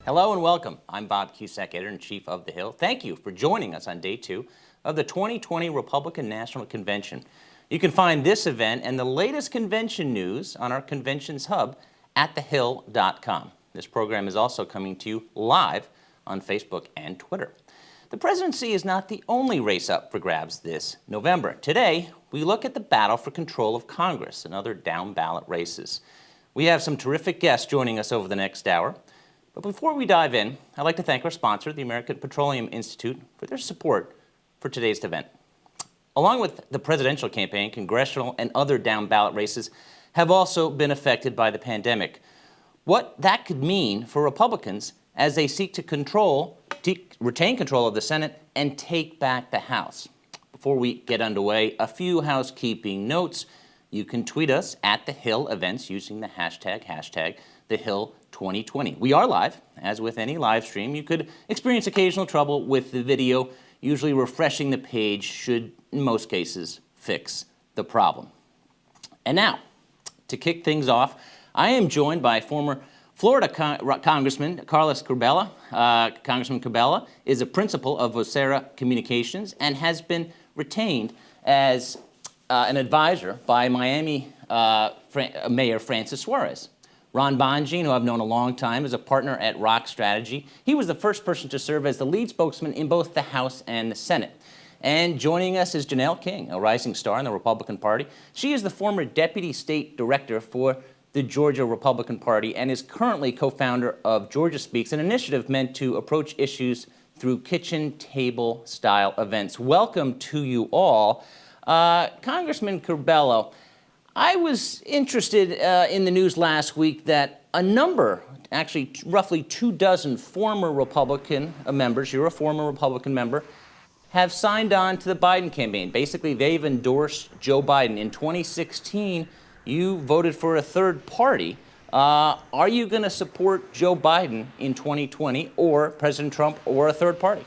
Hello and welcome. I'm Bob Cusack, Editor-in-Chief of The Hill. Thank you for joining us on day 2 of the 2020 Republican National Convention. You can find this event and the latest convention news on our conventions hub at thehill.com. This program is also coming to you live on Facebook and Twitter. The presidency is not the only race up for grabs this November. Today, we look at the battle for control of Congress and other down-ballot races. We have some terrific guests joining us over the next hour. But before we dive in, I'd like to thank our sponsor, the American Petroleum Institute, for their support for today's event. Along with the presidential campaign, congressional and other down-ballot races have also been affected by the pandemic. What that could mean for Republicans as they seek to retain control of the Senate and take back the House. Before we get underway, a few housekeeping notes. You can tweet us at The Hill Events using the hashtag TheHill2020. We are live. As with any live stream, you could experience occasional trouble with the video. Usually refreshing the page should, in most cases, fix the problem. And now, to kick things off, I am joined by former Florida Congressman Carlos Curbelo. Congressman Curbelo is a principal of Vocera Communications and has been retained as an advisor by Miami Mayor Francis Suarez. Ron Bonjean, who I've known a long time, is a partner at Rock Strategy. He was the first person to serve as the lead spokesman in both the House and the Senate. And joining us is Janelle King, a rising star in the Republican Party. She is the former Deputy State Director for the Georgia Republican Party and is currently co-founder of Georgia Speaks, an initiative meant to approach issues through kitchen table style events. Welcome to you all. Congressman Curbelo, I was interested in the news last week that a number, actually roughly 24 former Republican members, you're a former Republican member, have signed on to the Biden campaign. Basically, they've endorsed Joe Biden. In 2016, you voted for a third party. Are you going to support Joe Biden in 2020 or President Trump or a third party?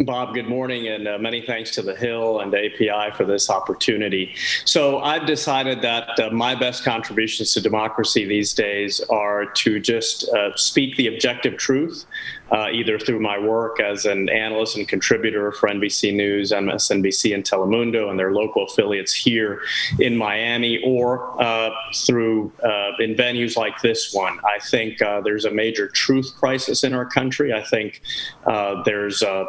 Bob, good morning, and many thanks to The Hill and API for this opportunity. So I've decided that my best contributions to democracy these days are to just speak the objective truth, either through my work as an analyst and contributor for NBC News, MSNBC, and Telemundo and their local affiliates here in Miami, or through in venues like this one. I think there's a major truth crisis in our country. I think there's a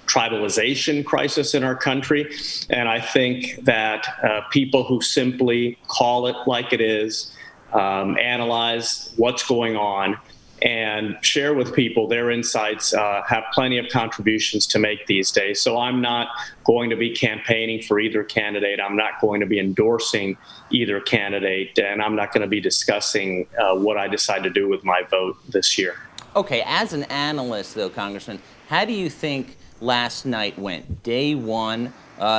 tribalization crisis in our country. And I think that people who simply call it like it is, analyze what's going on, and share with people their insights, have plenty of contributions to make these days. So I'm not going to be campaigning for either candidate. I'm not going to be endorsing either candidate, and I'm not going to be discussing what I decide to do with my vote this year. Okay, as an analyst, though, Congressman, how do you think last night went? Day one,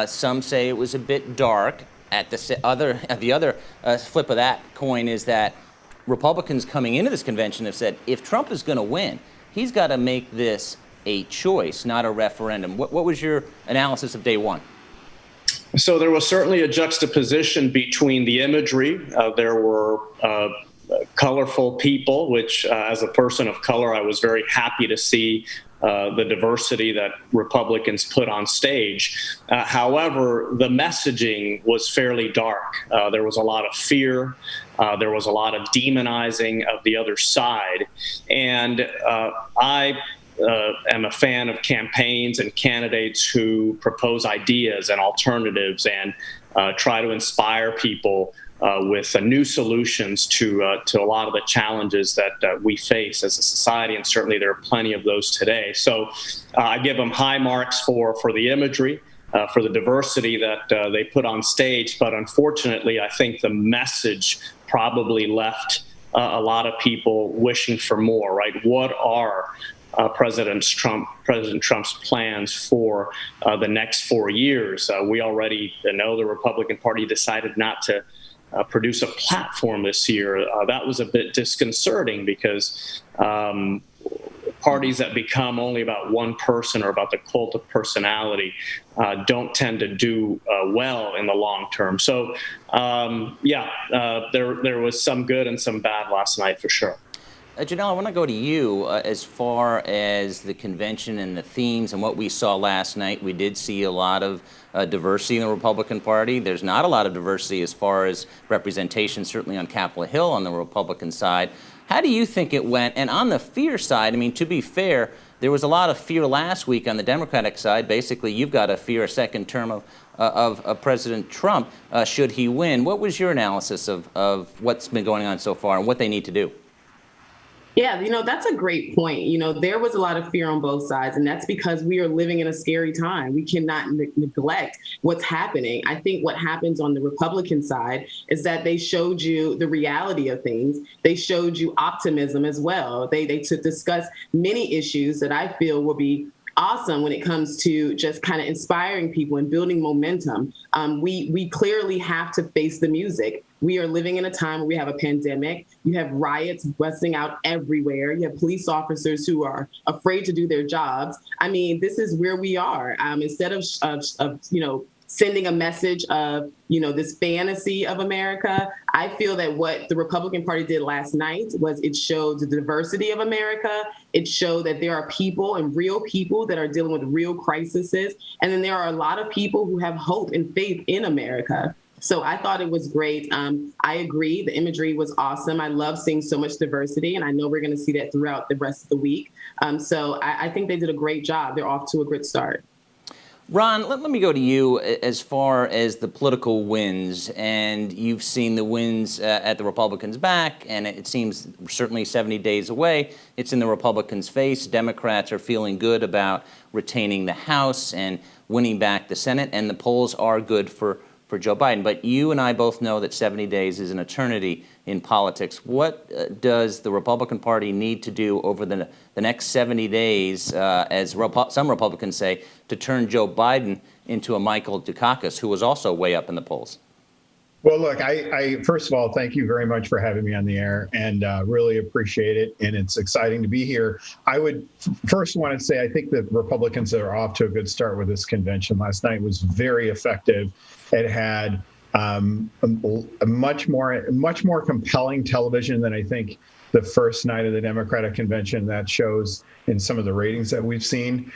some say it was a bit dark. At the other flip of that coin is that Republicans coming into this convention have said if Trump is going to win, he's got to make this a choice, not a referendum. What was your analysis of day one? So there was certainly a juxtaposition between the imagery. There were colorful people, which as a person of color, I was very happy to see the diversity that Republicans put on stage. However, the messaging was fairly dark. There was a lot of fear. There was a lot of demonizing of the other side. And I am a fan of campaigns and candidates who propose ideas and alternatives and try to inspire people with new solutions to a lot of the challenges that we face as a society, and certainly there are plenty of those today. So I give them high marks for the imagery, for the diversity that they put on stage, but unfortunately I think the message probably left a lot of people wishing for more, right? What are President Trump's plans for the next 4 years? We already know the Republican Party decided not to produce a platform this year. That was a bit disconcerting because parties that become only about one person or about the cult of personality don't tend to do well in the long term. So, there was some good and some bad last night for sure. Janelle, I want to go to you as far as the convention and the themes and what we saw last night. We did see a lot of diversity in the Republican Party. There's not a lot of diversity as far as representation, certainly on Capitol Hill on the Republican side. How do you think it went? And on the fear side, I mean, to be fair, there was a lot of fear last week on the Democratic side. Basically, you've got to fear a second term of President Trump should he win. What was your analysis of what's been going on so far and what they need to do? Yeah, that's a great point. There was a lot of fear on both sides, and that's because we are living in a scary time. We cannot neglect what's happening. I think what happens on the Republican side is that they showed you the reality of things. They showed you optimism as well. They to discuss many issues that I feel will be awesome when it comes to just kind of inspiring people and building momentum. We clearly have to face the music. We are living in a time where we have a pandemic. You have riots busting out everywhere. You have police officers who are afraid to do their jobs. I mean, this is where we are. Instead of sending a message of, this fantasy of America, I feel that what the Republican Party did last night was it showed the diversity of America. It showed that there are people and real people that are dealing with real crises. And then there are a lot of people who have hope and faith in America. So I thought it was great. I agree. The imagery was awesome. I love seeing so much diversity, and I know we're going to see that throughout the rest of the week. So I think they did a great job. They're off to a good start. Ron, let me go to you as far as the political wins, and you've seen the wins at the Republicans' back, and it seems certainly 70 days away. It's in the Republicans' face. Democrats are feeling good about retaining the House and winning back the Senate, and the polls are good for Joe Biden. But you and I both know that 70 days is an eternity in politics. What does the Republican Party need to do over the next 70 days, as some Republicans say, to turn Joe Biden into a Michael Dukakis, who was also way up in the polls? Well, look, I first of all, thank you very much for having me on the air, and really appreciate it. And it's exciting to be here. I would first want to say I think that Republicans are off to a good start with this convention. Last night was very effective. It had a much more compelling television than I think the first night of the Democratic convention. That shows in some of the ratings that we've seen.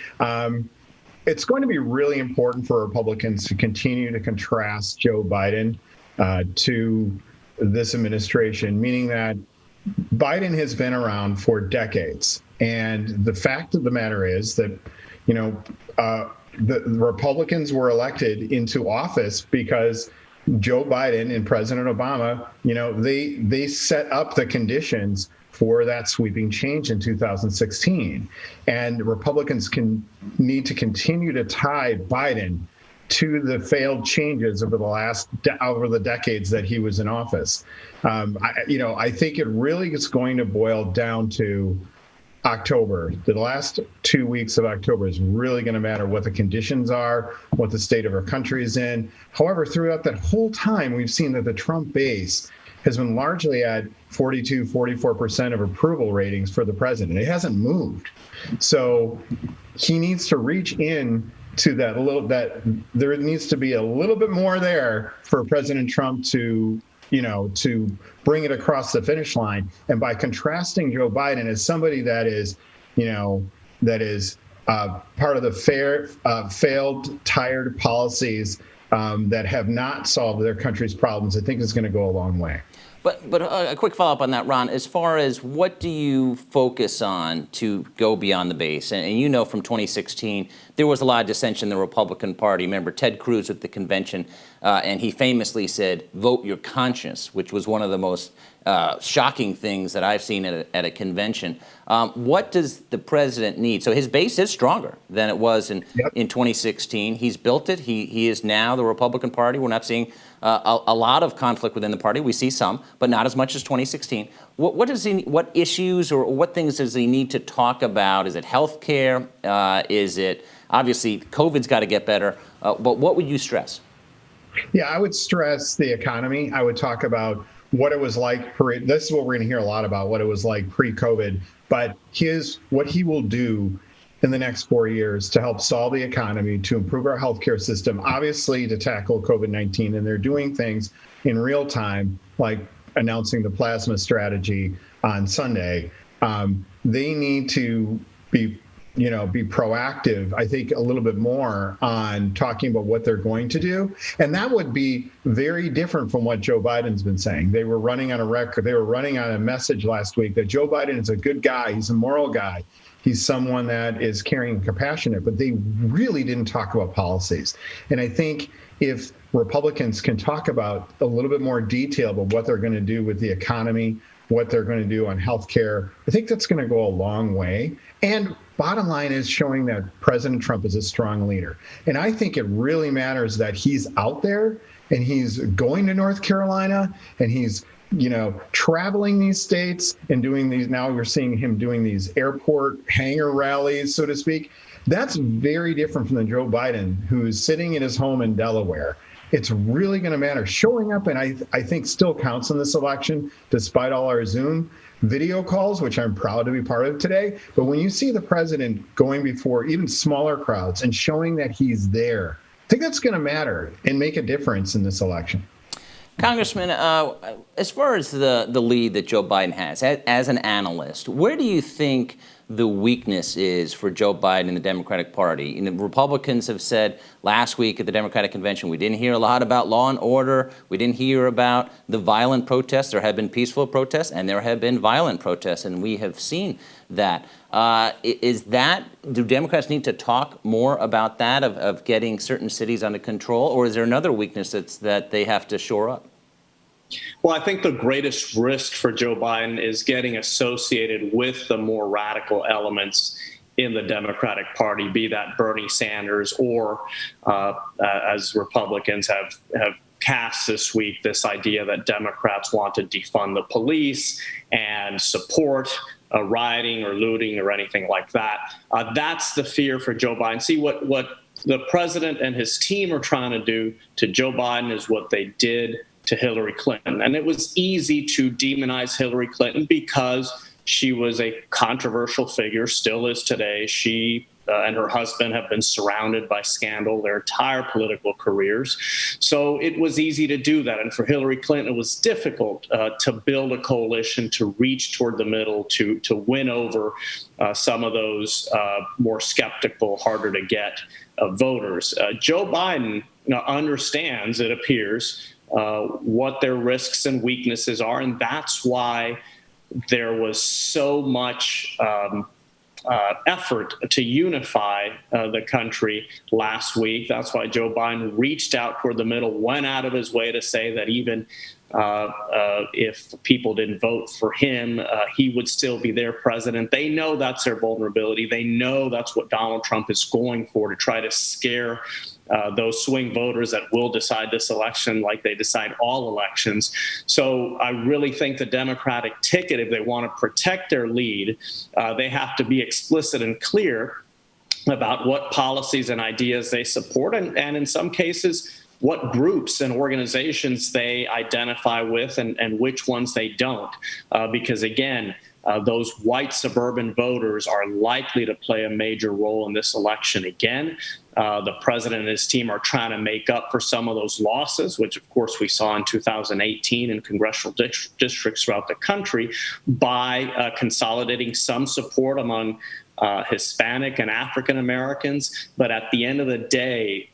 It's going to be really important for Republicans to continue to contrast Joe Biden to this administration, meaning that Biden has been around for decades. And the fact of the matter is that, the Republicans were elected into office because Joe Biden and President Obama, they set up the conditions for that sweeping change in 2016. And Republicans need to continue to tie Biden to the failed changes over the decades that he was in office. I think it really is going to boil down to October. The last 2 weeks of October is really going to matter what the conditions are, what the state of our country is in. However, throughout that whole time, we've seen that the Trump base has been largely at 44% of approval ratings for the president. It hasn't moved. So he needs to reach in to that there needs to be a little bit more there for President Trump to bring it across the finish line. And by contrasting Joe Biden as somebody that is part of the failed, tired policies that have not solved their country's problems, I think is going to go a long way. But a quick follow-up on that, Ron, as far as what do you focus on to go beyond the base? And from 2016, there was a lot of dissension in the Republican Party. Remember Ted Cruz at the convention, and he famously said, vote your conscience, which was one of the most shocking things that I've seen at a convention. What does the president need? So his base is stronger than it was in 2016. He's built it. He is now the Republican Party. We're not seeing a lot of conflict within the party. We see some, but not as much as 2016. What issues or what things does he need to talk about? Is it health care? Is it, obviously, COVID's got to get better, but what would you stress? Yeah, I would stress the economy. I would talk about what it was like this is what we're going to hear a lot about, what it was like pre-COVID, but what he will do in the next 4 years to help solve the economy, to improve our healthcare system, obviously to tackle COVID-19. And they're doing things in real time, like announcing the plasma strategy on Sunday. They need to be proactive, I think, a little bit more on talking about what they're going to do. And that would be very different from what Joe Biden's been saying. They were running on a message last week that Joe Biden is a good guy. He's a moral guy. He's someone that is caring and compassionate, but they really didn't talk about policies. And I think if Republicans can talk about a little bit more detail about what they're going to do with the economy, what they're going to do on healthcare, I think that's going to go a long way. And bottom line is showing that President Trump is a strong leader. And I think it really matters that he's out there and he's going to North Carolina and he's traveling these states and doing these. Now we're seeing him doing these airport hangar rallies, so to speak. That's very different from the Joe Biden who is sitting in his home in Delaware. It's really going to matter. Showing up, and I think still counts in this election, despite all our Zoom video calls, which I'm proud to be part of today. But when you see the president going before even smaller crowds and showing that he's there, I think that's going to matter and make a difference in this election. Congressman, as far as the lead that Joe Biden has, as an analyst, where do you think the weakness is for Joe Biden and the Democratic Party? Republicans have said last week at the Democratic Convention, we didn't hear a lot about law and order. We didn't hear about the violent protests. There have been peaceful protests, and there have been violent protests, and we have seen that. Do Democrats need to talk more about that, of getting certain cities under control, or is there another weakness that they have to shore up? Well, I think the greatest risk for Joe Biden is getting associated with the more radical elements in the Democratic Party, be that Bernie Sanders or, as Republicans have cast this week, this idea that Democrats want to defund the police and support rioting or looting or anything like that. That's the fear for Joe Biden. See, what the president and his team are trying to do to Joe Biden is what they did to Hillary Clinton. And it was easy to demonize Hillary Clinton because she was a controversial figure, still is today. She and her husband have been surrounded by scandal their entire political careers. So it was easy to do that. And for Hillary Clinton, it was difficult to build a coalition, to reach toward the middle, to win over some of those more skeptical, harder to get voters. Joe Biden understands, it appears, what their risks and weaknesses are. And that's why there was so much effort to unify the country last week. That's why Joe Biden reached out toward the middle, went out of his way to say that even if people didn't vote for him, he would still be their president. They know that's their vulnerability. They know that's what Donald Trump is going for, to try to scare those swing voters that will decide this election like they decide all elections. So I really think the Democratic ticket, if they want to protect their lead, they have to be explicit and clear about what policies and ideas they support, and in some cases, what groups and organizations they identify with and which ones they don't. Because again, those white suburban voters are likely to play a major role in this election again. The president and his team are trying to make up for some of those losses, which of course we saw in 2018 in congressional districts throughout the country, by consolidating some support among Hispanic and African Americans. But at the end of the day,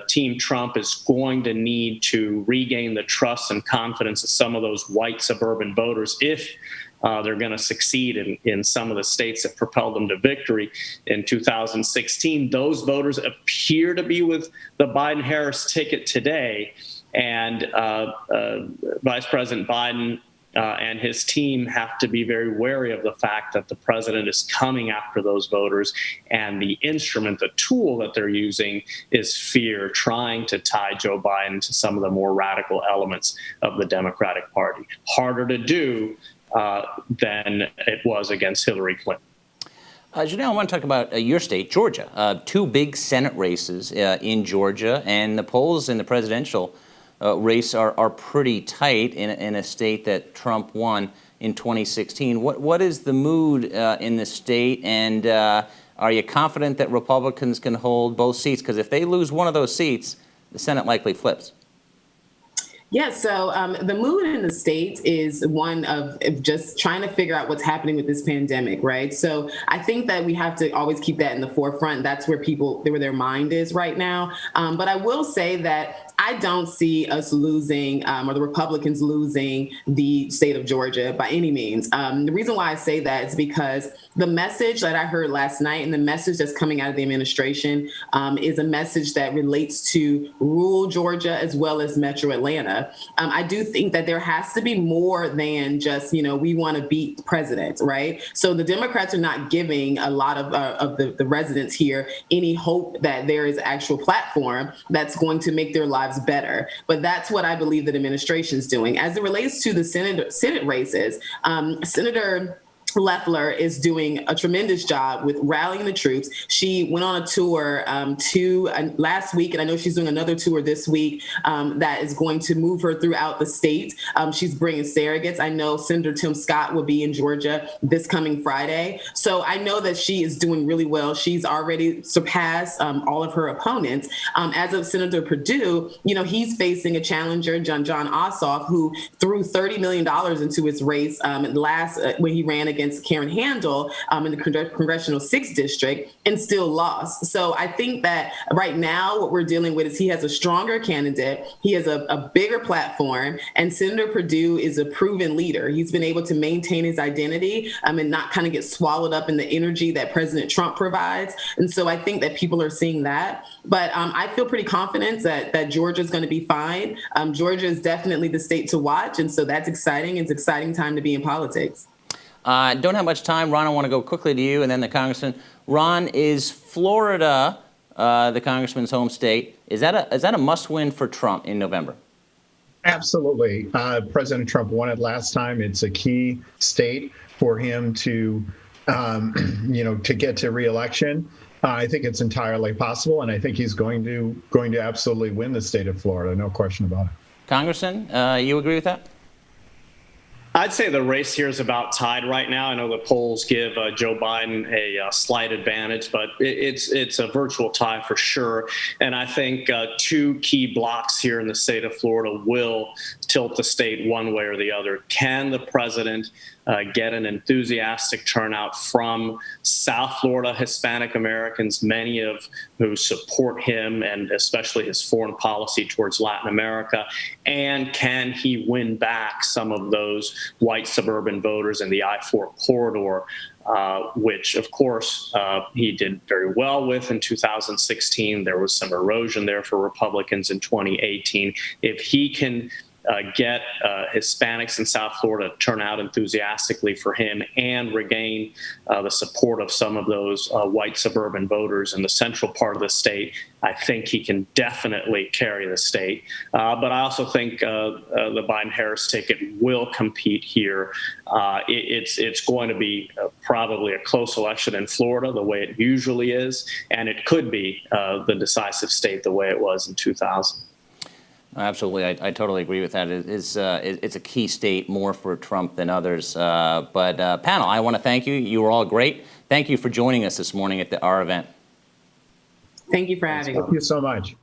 Team Trump is going to need to regain the trust and confidence of some of those white suburban voters if they're going to succeed in some of the states that propelled them to victory in 2016. Those voters appear to be with the Biden-Harris ticket today. And Vice President Biden and his team have to be very wary of the fact that the president is coming after those voters, and the instrument, the tool that they're using is fear, trying to tie Joe Biden to some of the more radical elements of the Democratic Party. Harder to do than it was against Hillary Clinton. Janelle, I want to talk about your state, Georgia. Two big Senate races in Georgia, and the polls in the presidential race are pretty tight in a state that Trump won in 2016. What is the mood in the state, and are you confident that Republicans can hold both seats? Because if they lose one of those seats, the Senate likely flips. Yeah, so the mood in the States is one of just trying to figure out what's happening with this pandemic, right? So I think that we have to always keep that in the forefront. That's where where their mind is right now. But I will say that I don't see us losing or the Republicans losing the state of Georgia by any means. The reason why I say that is because the message that I heard last night and the message that's coming out of the administration is a message that relates to rural Georgia as well as Metro Atlanta. I do think that there has to be more than just, we want to beat the president, right? So the Democrats are not giving a lot of the residents here any hope that there is an actual platform that's going to make their lives better. But that's what I believe the administration is doing. As it relates to the Senate races, Senator Loeffler is doing a tremendous job with rallying the troops. She went on a tour last week, and I know she's doing another tour this week that is going to move her throughout the state. She's bringing surrogates. I know Senator Tim Scott will be in Georgia this coming Friday. So I know that she is doing really well. She's already surpassed all of her opponents. As of Senator Perdue, he's facing a challenger, John Ossoff, who threw $30 million into his race when he ran against Karen Handel in the Congressional 6th District and still lost. So I think that right now what we're dealing with is he has a stronger candidate, he has a bigger platform, and Senator Perdue is a proven leader. He's been able to maintain his identity and not kind of get swallowed up in the energy that President Trump provides. And so I think that people are seeing that. But I feel pretty confident that Georgia is going to be fine. Georgia is definitely the state to watch. And so that's exciting. It's an exciting time to be in politics. Don't have much time. Ron, I want to go quickly to you and then the congressman. Ron, is Florida, the congressman's home state, is that a must-win for Trump in November? Absolutely. President Trump won it last time. It's a key state for him to, to get to re-election. I think it's entirely possible, and I think he's going to absolutely win the state of Florida. No question about it. Congressman, you agree with that? I'd say the race here is about tied right now. I know the polls give Joe Biden a slight advantage, but it's a virtual tie for sure. And I think two key blocks here in the state of Florida will tilt the state one way or the other. Can the president get an enthusiastic turnout from South Florida Hispanic Americans, many of who support him and especially his foreign policy towards Latin America? And can he win back some of those white suburban voters in the I-4 corridor, which, of course, he did very well with in 2016. There was some erosion there for Republicans in 2018. If he can get Hispanics in South Florida to turn out enthusiastically for him and regain the support of some of those white suburban voters in the central part of the state, I think he can definitely carry the state. But I also think the Biden-Harris ticket will compete here. It's going to be probably a close election in Florida, the way it usually is, and it could be the decisive state the way it was in 2000. Absolutely. I totally agree with that. It's a key state more for Trump than others. But panel, I want to thank you. You were all great. Thank you for joining us this morning at our event. Thank you for having me. Thank you so much.